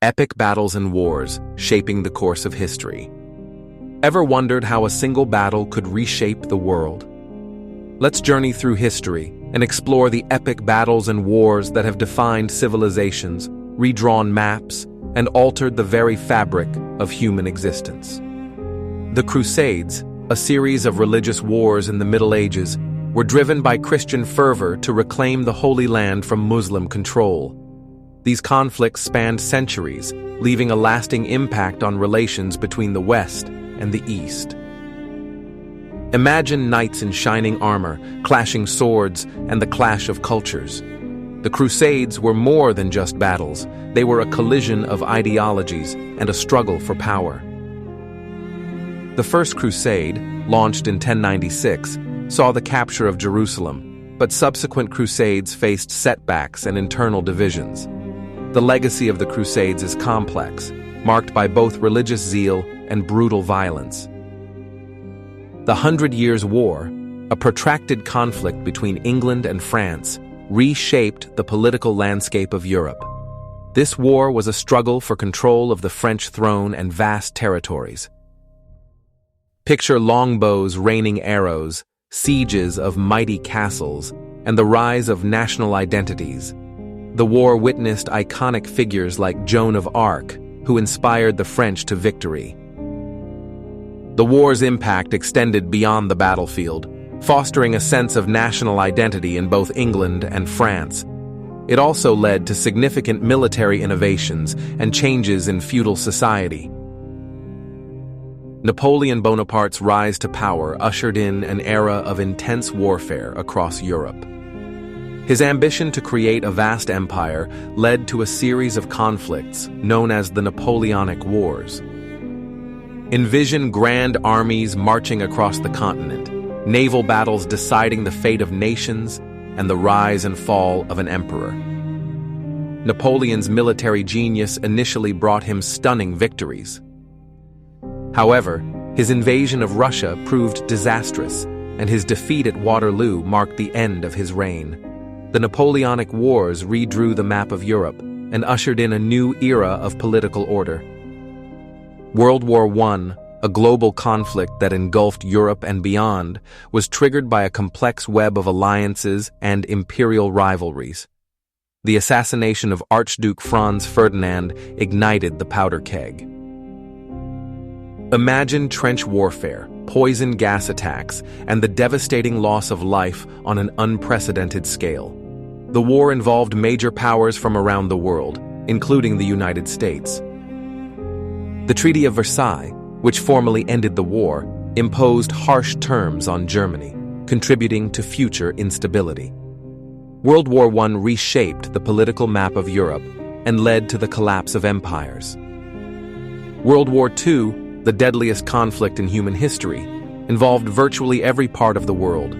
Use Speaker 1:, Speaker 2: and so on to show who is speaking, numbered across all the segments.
Speaker 1: Epic battles and wars shaping the course of history. Ever wondered how a single battle could reshape the world? Let's journey through history and explore the epic battles and wars that have defined civilizations, redrawn maps, and altered the very fabric of human existence. The Crusades, a series of religious wars in the Middle Ages, were driven by Christian fervor to reclaim the Holy Land from Muslim control. These conflicts spanned centuries, leaving a lasting impact on relations between the West and the East. Imagine knights in shining armor, clashing swords, and the clash of cultures. The Crusades were more than just battles. They were a collision of ideologies and a struggle for power. The First Crusade, launched in 1096, saw the capture of Jerusalem, but subsequent crusades faced setbacks and internal divisions. The legacy of the Crusades is complex, marked by both religious zeal and brutal violence. The 100 Years' War, a protracted conflict between England and France, reshaped the political landscape of Europe. This war was a struggle for control of the French throne and vast territories. Picture longbows raining arrows, sieges of mighty castles, and the rise of national identities. The war witnessed iconic figures like Joan of Arc, who inspired the French to victory. The war's impact extended beyond the battlefield, fostering a sense of national identity in both England and France. It also led to significant military innovations and changes in feudal society. Napoleon Bonaparte's rise to power ushered in an era of intense warfare across Europe. His ambition to create a vast empire led to a series of conflicts known as the Napoleonic Wars. Envision grand armies marching across the continent, naval battles deciding the fate of nations, and the rise and fall of an emperor. Napoleon's military genius initially brought him stunning victories. However, his invasion of Russia proved disastrous, and his defeat at Waterloo marked the end of his reign. The Napoleonic Wars redrew the map of Europe and ushered in a new era of political order. World War I, a global conflict that engulfed Europe and beyond, was triggered by a complex web of alliances and imperial rivalries. The assassination of Archduke Franz Ferdinand ignited the powder keg. Imagine trench warfare, poison gas attacks, and the devastating loss of life on an unprecedented scale. The war involved major powers from around the world, including the United States. The Treaty of Versailles, which formally ended the war, imposed harsh terms on Germany, contributing to future instability. World War I reshaped the political map of Europe and led to the collapse of empires. World War II, the deadliest conflict in human history, involved virtually every part of the world.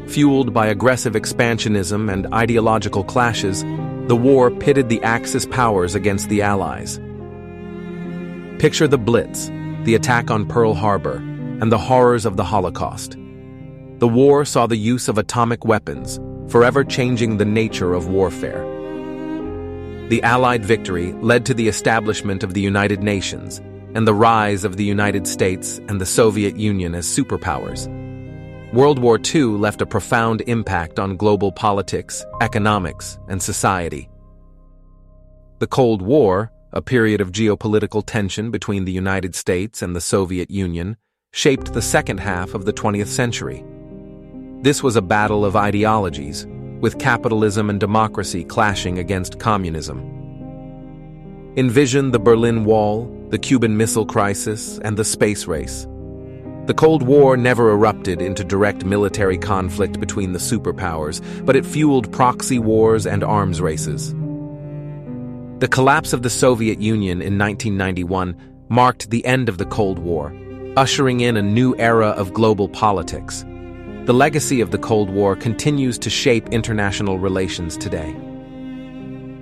Speaker 1: Fueled by aggressive expansionism and ideological clashes, the war pitted the Axis powers against the Allies. Picture the Blitz, the attack on Pearl Harbor, and the horrors of the Holocaust. The war saw the use of atomic weapons, forever changing the nature of warfare. The Allied victory led to the establishment of the United Nations and the rise of the United States and the Soviet Union as superpowers. World War II left a profound impact on global politics, economics, and society. The Cold War, a period of geopolitical tension between the United States and the Soviet Union, shaped the second half of the 20th century. This was a battle of ideologies, with capitalism and democracy clashing against communism. Envision the Berlin Wall, the Cuban Missile Crisis, and the space race. The Cold War never erupted into direct military conflict between the superpowers, but it fueled proxy wars and arms races. The collapse of the Soviet Union in 1991 marked the end of the Cold War, ushering in a new era of global politics. The legacy of the Cold War continues to shape international relations today.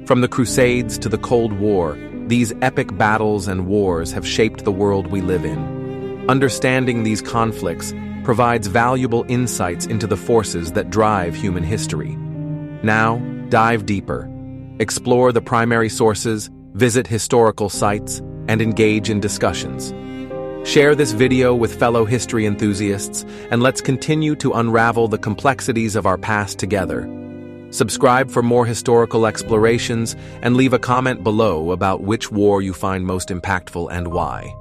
Speaker 1: From the Crusades to the Cold War, these epic battles and wars have shaped the world we live in. Understanding these conflicts provides valuable insights into the forces that drive human history. Now, dive deeper. Explore the primary sources, visit historical sites, and engage in discussions. Share this video with fellow history enthusiasts, and let's continue to unravel the complexities of our past together. Subscribe for more historical explorations, and leave a comment below about which war you find most impactful and why.